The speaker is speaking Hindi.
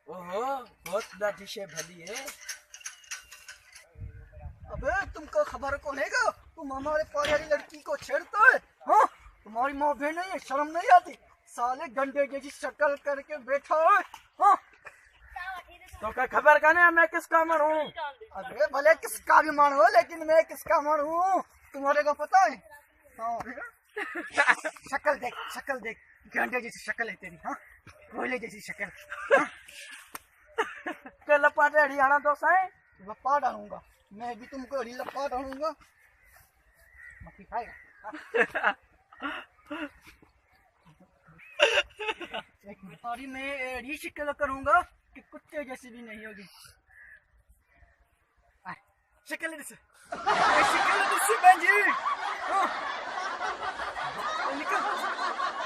ओहो, बहुत लाठी से भली है। अबे तुमको खबर को नहीं का? तुम हमारे प्यारी लड़की को छेड़ता है? हाँ, तुम्हारी माँ भी नहीं है, शर्म नहीं आती? साले गंडे जैसी शक्ल करके बैठा है। हाँ, तो क्या खबर का नहीं मैं किसका मन हूँ? अबे भले किसका भी मन हो, लेकिन मैं किसका मन हूँ तुम्हारे को पता है? हाँ, शक्ल देख गंडे जैसी शक्ल है तेरी। हाँ, कोयले जैसी शक्ल। हाँ? के लपाटे हरियाणा दोस्त है। लपा डालूंगा मैं भी तुमको, लपा डालूंगा। मक्खी खाएगा। एक बारी मैं एड़ी शक्ल करूंगा कि कुत्ते जैसी भी नहीं होगी। शक्ल इधर से, शक्ल इधर से बहन जी। हाँ, निकल।